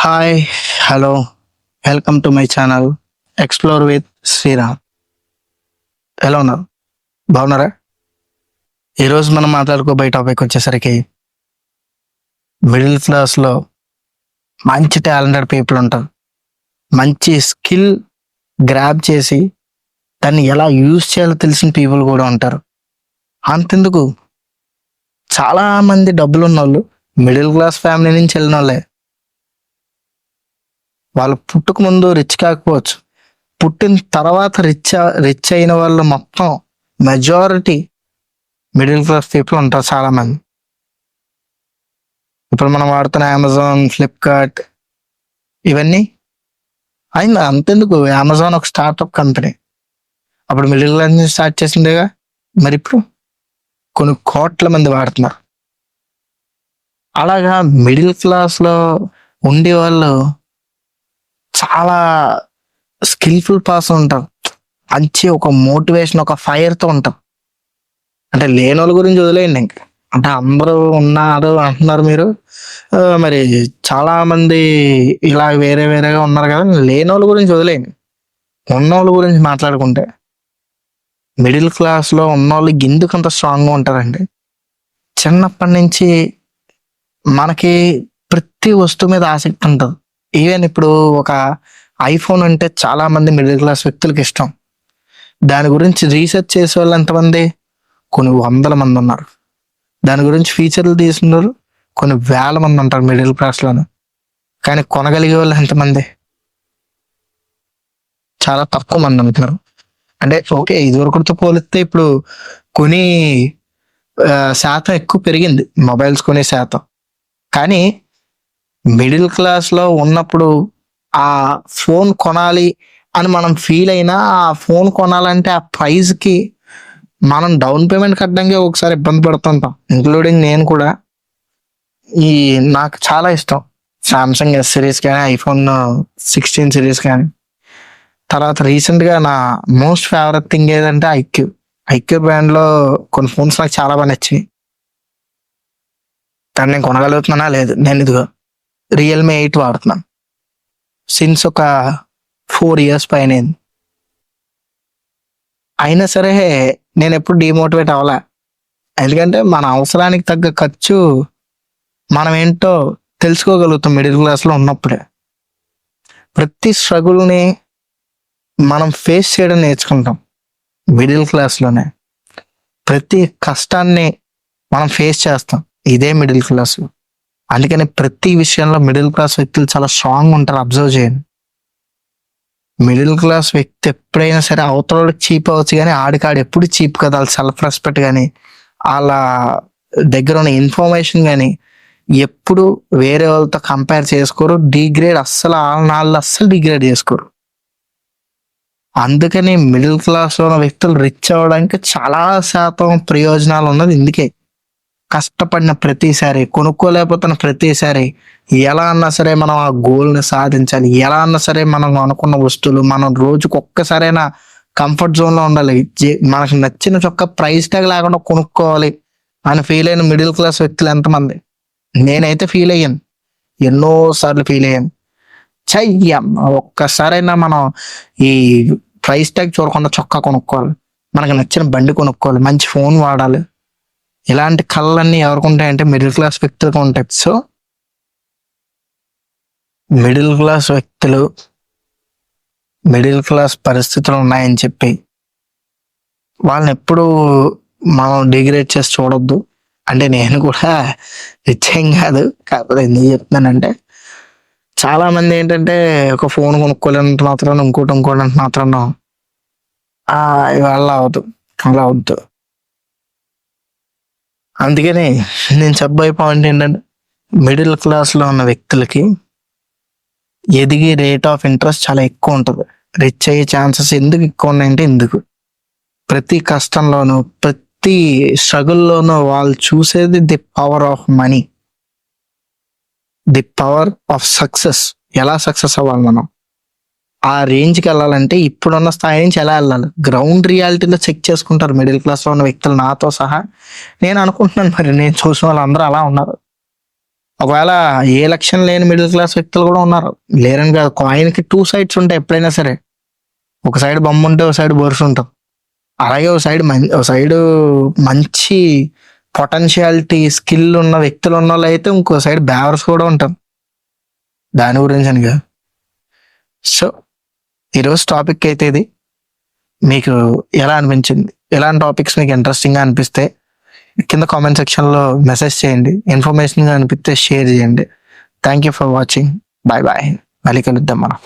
Hi, hello, welcome to my channel explore with Sriram. ఎలా ఉన్నారు? బాగున్నారా? ఈరోజు మనం మాట్లాడుకోబోయే టాపిక్ వచ్చేసరికి మిడిల్ క్లాస్లో మంచి టాలెంటెడ్ పీపుల్ ఉంటారు. మంచి స్కిల్ గ్రాబ్ చేసి దాన్ని ఎలా యూజ్ చేయాలో తెలిసిన పీపుల్ కూడా ఉంటారు. అంతెందుకు, చాలామంది డబ్బులు ఉన్న వాళ్ళు మిడిల్ క్లాస్ ఫ్యామిలీ నుంచి వెళ్ళిన వాళ్ళే. వాళ్ళు పుట్టుక ముందు రిచ్ కాకపోవచ్చు, పుట్టిన తర్వాత రిచ్ అయిన వాళ్ళు మొత్తం మెజారిటీ మిడిల్ క్లాస్ పీపుల్ ఉంటారు చాలామంది. ఇప్పుడు మనం వాడుతున్న అమెజాన్, ఫ్లిప్కార్ట్ ఇవన్నీ అయింది. అంతెందుకు, అమెజాన్ ఒక స్టార్టప్ కంపెనీ, అప్పుడు మిడిల్ క్లాస్ నుంచి స్టార్ట్ చేసిందేగా. మరి ఇప్పుడు కొన్ని కోట్ల మంది వాడుతున్నారు. అలాగా మిడిల్ క్లాస్లో ఉండే వాళ్ళు చాలా స్కిల్ఫుల్ పర్సన్ ఉంటారు. మంచి ఒక మోటివేషన్, ఒక ఫైర్తో ఉంటారు. అంటే లేని వాళ్ళ గురించి వదిలేయండి, ఇంకా అంటే అందరూ ఉన్నారు అంటున్నారు మీరు. మరి చాలా మంది ఇలా వేరే వేరేగా ఉన్నారు కదా, లేని వాళ్ళ గురించి వదిలేయండి. ఉన్న వాళ్ళ గురించి మాట్లాడుకుంటే మిడిల్ క్లాస్లో ఉన్నవాళ్ళు ఎందుకు అంత స్ట్రాంగ్గా ఉంటారండి? చిన్నప్పటి నుంచి మనకి ప్రతి వస్తువు మీద ఆసక్తి ఉంటుంది. ఈవెన్ ఇప్పుడు ఒక ఐఫోన్ అంటే చాలా మంది మిడిల్ క్లాస్ వ్యక్తులకు ఇష్టం. దాని గురించి రీసెర్చ్ చేసే వాళ్ళు ఎంతమంది? కొన్ని వందల మంది ఉన్నారు. దాని గురించి ఫీచర్లు తీసుకున్నారు కొన్ని వేల మంది ఉంటారు మిడిల్ క్లాస్లోనే. కానీ కొనగలిగే వాళ్ళు ఎంతమంది? చాలా తక్కువ మంది ఉంటున్నారు. అంటే ఓకే, ఇదివరకుతో పోలిస్తే ఇప్పుడు కొని శాతం ఎక్కువ పెరిగింది, మొబైల్స్ కొనే శాతం. కానీ మిడిల్ క్లాస్లో ఉన్నప్పుడు ఆ ఫోన్ కొనాలి అని మనం ఫీల్ అయినా, ఆ ఫోన్ కొనాలంటే ఆ ప్రైస్కి మనం డౌన్ పేమెంట్ కట్టడానికి ఒకసారి ఇబ్బంది పడుతుంటాం, ఇంక్లూడింగ్ నేను కూడా. నాకు చాలా ఇష్టం సామ్సంగ్ ఎస్ సిరీస్ కానీ, ఐఫోన్ 16 సిరీస్ కానీ. తర్వాత రీసెంట్గా నా మోస్ట్ ఫేవరెట్ థింగ్ ఏదంటే ఐక్యూ బ్రాండ్లో కొన్ని ఫోన్స్ నాకు చాలా బాగా నచ్చాయి. కానీ నేను కొనగలుగుతున్నానా లేదు. నేను ఇదిగో రియల్మీ 8 వాడుతున్నాను సిన్స్ ఒక 4 years పైన. అయినా సరే నేను ఎప్పుడు డిమోటివేట్ అవ్వలే, ఎందుకంటే మన అవసరానికి తగ్గ ఖర్చు మనం ఏంటో తెలుసుకోగలుగుతాం మిడిల్ క్లాస్లో ఉన్నప్పుడే. ప్రతి స్ట్రగుల్ని మనం ఫేస్ చేయడం నేర్చుకుంటాం మిడిల్ క్లాస్లోనే. ప్రతి కష్టాన్ని మనం ఫేస్ చేస్తాం ఇదే మిడిల్ క్లాస్. అందుకని ప్రతి విషయంలో మిడిల్ క్లాస్ వ్యక్తులు చాలా స్ట్రాంగ్ ఉంటారు. అబ్జర్వ్ చేయండి, మిడిల్ క్లాస్ వ్యక్తి ఎప్పుడైనా సరే అవతల చీప్ అవ్వచ్చు, కానీ ఆడికాడు ఎప్పుడు చీప్ కదా. వాళ్ళ సెల్ఫ్ రెస్పెక్ట్ కానీ, వాళ్ళ దగ్గర ఉన్న ఇన్ఫర్మేషన్ కానీ ఎప్పుడు వేరే వాళ్ళతో కంపేర్ చేసుకోరు. డిగ్రేడ్ అస్సలు అస్సలు డిగ్రేడ్ చేసుకోరు. అందుకని మిడిల్ క్లాస్లో ఉన్న వ్యక్తులు రిచ్ అవ్వడానికి చాలా శాతం ప్రయోజనాలు ఉన్నది ఇందుకే. కష్టపడిన ప్రతిసారి, కొనుక్కోలేకపోతున్న ప్రతిసారి ఎలా అన్నా సరే మనం ఆ గోల్ని సాధించాలి. ఎలా అన్నా సరే మనం అనుకున్న వస్తువులు మనం రోజుకి ఒక్కసారైనా కంఫర్ట్ జోన్లో ఉండాలి. మనకు నచ్చిన చొక్క ప్రైస్ ట్యాగ్ లేకుండా కొనుక్కోవాలి అని ఫీల్ అయిన మిడిల్ క్లాస్ వ్యక్తులు ఎంతమంది? నేనైతే ఫీల్ అయ్యాను, ఎన్నోసార్లు ఫీల్ అయ్యాను. ఒక్కసారైనా మనం ఈ ప్రైస్ ట్యాగ్ చూడకుండా చొక్కా కొనుక్కోవాలి, మనకు నచ్చిన బండి కొనుక్కోవాలి, మంచి ఫోన్ వాడాలి. ఇలాంటి కళలన్నీ ఎవరికి ఉంటాయంటే మిడిల్ క్లాస్ వ్యక్తులకు ఉంటాయి. సో మిడిల్ క్లాస్ వ్యక్తులు మిడిల్ క్లాస్ పరిస్థితులు ఉన్నాయని చెప్పి వాళ్ళని ఎప్పుడు మనం డిగ్రేడ్ చేసి చూడొద్దు. అంటే నేను కూడా రిచ్ ఏం కాదు, కాకపోతే ఎందుకు చెప్తున్నానంటే చాలా మంది ఏంటంటే ఒక ఫోన్ కొనుక్కోలేనంత మాత్రం ఇంకోటి అంత మాత్రం ఇవాళ అవద్దు, అలా అవద్దు. అందుకని నేను చెప్పబోయే పాయింట్ ఏంటంటే మిడిల్ క్లాస్లో ఉన్న వ్యక్తులకి ఎదిగే రేట్ ఆఫ్ ఇంట్రెస్ట్ చాలా ఎక్కువ ఉంటుంది. రిచ్ అయ్యే ఛాన్సెస్ ఎందుకు ఎక్కువ ఉన్నాయంటే ఎందుకు, ప్రతి కష్టంలోనూ ప్రతి స్ట్రగుల్లోనూ వాళ్ళు చూసేది the power of money, the power of success. ఎలా సక్సెస్ అవ్వాలి మనం, ఆ రేంజ్కి వెళ్ళాలంటే ఇప్పుడున్న స్థాయి నుంచి ఎలా వెళ్ళాలి, గ్రౌండ్ రియాలిటీలో చెక్ చేసుకుంటారు మిడిల్ క్లాస్లో ఉన్న వ్యక్తులు, నాతో సహా. నేను అనుకుంటున్నాను, మరి నేను చూసిన వాళ్ళందరూ అలా ఉన్నారు. ఒకవేళ ఏ లక్ష్యం లేని మిడిల్ క్లాస్ వ్యక్తులు కూడా ఉన్నారు, లేరని కాదు. కాయిన్కి టూ సైడ్స్ ఉంటాయి ఎప్పుడైనా సరే. ఒక సైడ్ బొమ్మ ఉంటే ఒక సైడ్ బొరుసు ఉంటుంది. అలాగే ఒక సైడ్ మంచి పొటెన్షియాలిటీ స్కిల్ ఉన్న వ్యక్తులు ఉన్న వాళ్ళు అయితే ఇంకో సైడ్ బ్యావర్స్ కూడా ఉంటారు. దాని గురించి అని కాదు. సో ఈరోజు టాపిక్ అయితే ఇది. మీకు ఎలా అనిపించింది? ఎలాంటి టాపిక్స్ మీకు ఇంట్రెస్టింగ్గా అనిపిస్తే కింద కామెంట్ సెక్షన్లో మెసేజ్ చేయండి. ఇన్ఫర్మేషన్గా అనిపిస్తే షేర్ చేయండి. Thank you for watching. Bye bye. మళ్ళీ కలుద్దాం మనం.